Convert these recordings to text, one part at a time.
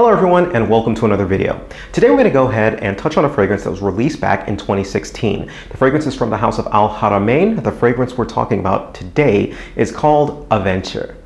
Hello everyone and welcome to another video. Today we're going to go ahead and touch on a fragrance that was released back in 2016. The fragrance is from the house of Haramain. The fragrance we're talking about today is called Adventure.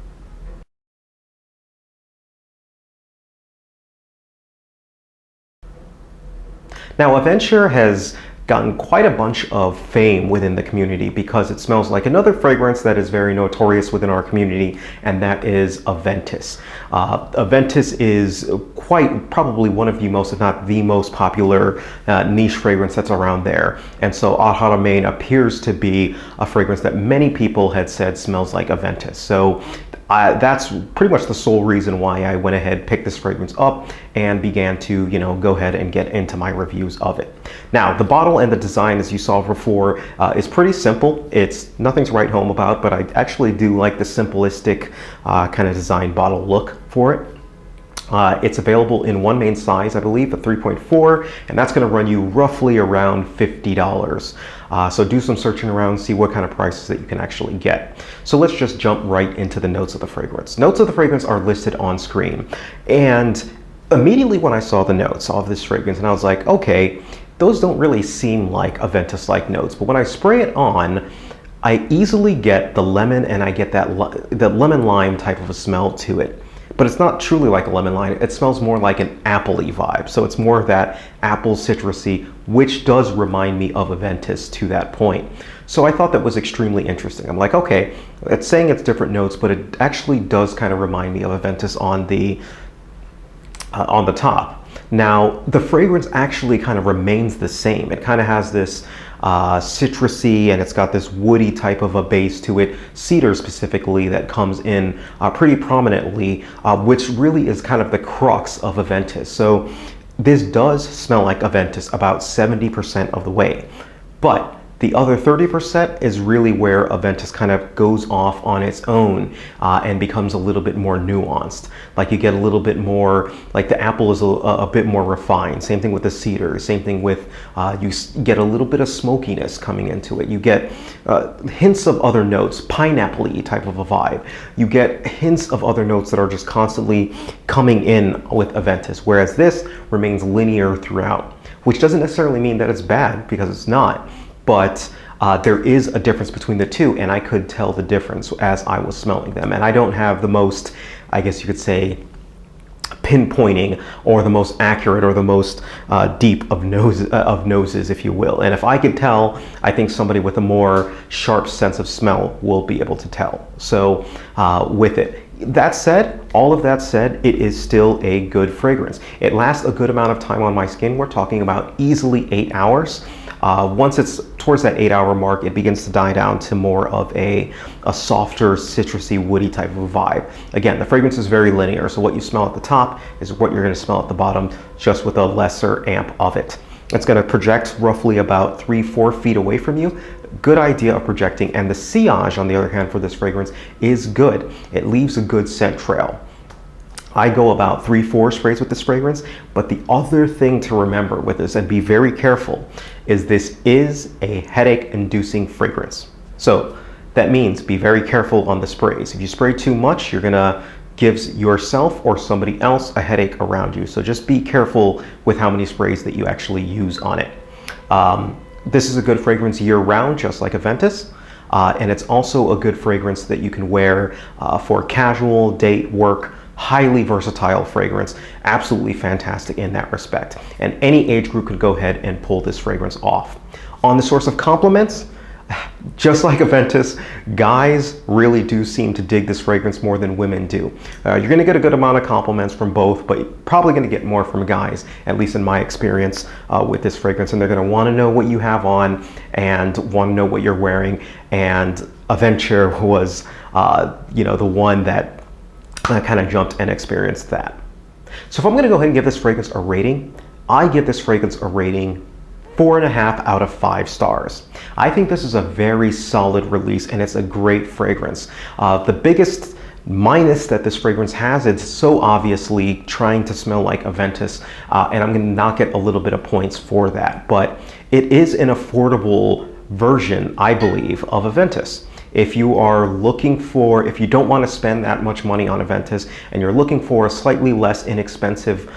Now Adventure has gotten quite a bunch of fame within the community because it smells like another fragrance that is very notorious within our community, and that is Aventus. Aventus is quite probably one of the most, if not the most popular niche fragrance that's around there. And so Haramain appears to be a fragrance that many people had said smells like Aventus. So that's pretty much the sole reason why I went ahead, picked this fragrance up, and began to, go ahead and get into my reviews of it. Now, the bottle and the design, as you saw before, is pretty simple. It's nothing to write home about, but I actually do like the simplistic kind of design bottle look for it. It's available in one main size, I believe, a 3.4, and that's going to run you roughly around $50. So do some searching around, see what kind of prices that you can actually get. So let's just jump right into the notes of the fragrance. Notes of the fragrance are listed on screen, and immediately when I saw the notes of this fragrance, and I was like, okay, those don't really seem like Aventus-like notes, but when I spray it on, I easily get the lemon, and I get the lemon lime type of a smell to it. But it's not truly like a lemon lime. It smells more like an apple-y vibe. So it's more of that apple citrusy, which does remind me of Aventus to that point. So I thought that was extremely interesting. I'm like, okay, it's saying it's different notes, but it actually does kind of remind me of Aventus on the top. Now, the fragrance actually kind of remains the same. It kind of has this citrusy, and it's got this woody type of a base to it, cedar specifically, that comes in pretty prominently, which really is kind of the crux of Aventus. So this does smell like Aventus about 70% of the way, but the other 30% is really where Aventus kind of goes off on its own and becomes a little bit more nuanced. Like you get a little bit more, like the apple is a bit more refined. Same thing with the cedar. Same thing with, you get a little bit of smokiness coming into it. You get hints of other notes, pineapple-y type of a vibe. You get hints of other notes that are just constantly coming in with Aventus, whereas this remains linear throughout, which doesn't necessarily mean that it's bad, because it's not. But there is a difference between the two, and I could tell the difference as I was smelling them. And I don't have the most, I guess you could say, pinpointing or the most accurate or the most deep of noses, if you will. And if I could tell, I think somebody with a more sharp sense of smell will be able to tell. So with it. That said, all of that said, it is still a good fragrance. It lasts a good amount of time on my skin. We're talking about easily 8 hours. Once it's towards that 8-hour mark, it begins to die down to more of a softer, citrusy, woody type of vibe. Again, the fragrance is very linear, so what you smell at the top is what you're going to smell at the bottom, just with a lesser amp of it. It's going to project roughly about 3-4 feet away from you. Good idea of projecting, and the sillage, on the other hand, for this fragrance is good. It leaves a good scent trail. I go about 3-4 sprays with this fragrance, but the other thing to remember with this, and be very careful, is this is a headache-inducing fragrance. So that means be very careful on the sprays. If you spray too much, you're gonna give yourself or somebody else a headache around you. So just be careful with how many sprays that you actually use on it. This is a good fragrance year-round, just like Aventus. And it's also a good fragrance that you can wear for casual, date, work. Highly versatile fragrance, absolutely fantastic in that respect. And any age group could go ahead and pull this fragrance off. On the source of compliments, just like Aventus, guys really do seem to dig this fragrance more than women do. You're going to get a good amount of compliments from both, but you're probably going to get more from guys, at least in my experience with this fragrance. And they're going to want to know what you have on and want to know what you're wearing. And Adventure was, the one that I kind of jumped and experienced that. So if I'm going to go ahead and give this fragrance a rating, I give this fragrance a rating 4.5 out of 5 stars. I think this is a very solid release, and it's a great fragrance. The biggest minus that this fragrance has, it's so obviously trying to smell like Aventus, and I'm going to knock it a little bit of points for that. But it is an affordable version, I believe, of Aventus. if you are looking for, if you don't want to spend that much money on Aventus and you're looking for a slightly less inexpensive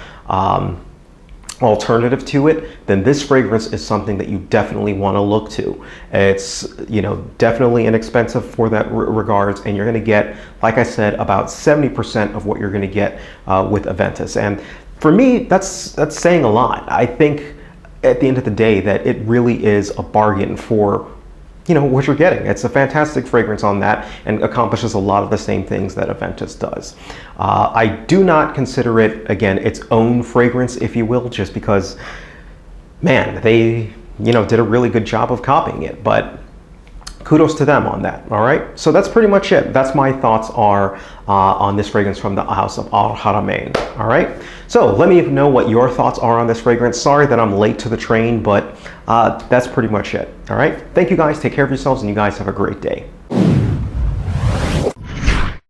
alternative to it, then this fragrance is something that you definitely want to look to. It's, you know, definitely inexpensive for that regards, and you're going to get, like I said, about 70% of what you're going to get with Aventus. And for me, that's saying a lot. I think at the end of the day that it really is a bargain for, you know, what you're getting. It's a fantastic fragrance on that and accomplishes a lot of the same things that Aventus does. I do not consider it, again, its own fragrance, if you will, just because, man, they, you know, did a really good job of copying it, but kudos to them on that. All right, so that's pretty much it. That's my thoughts are on this fragrance from the house of Haramain. All right, so let me know what your thoughts are on this fragrance. Sorry that I'm late to the train, but that's pretty much it. All right, thank you guys, take care of yourselves, and you guys have a great day.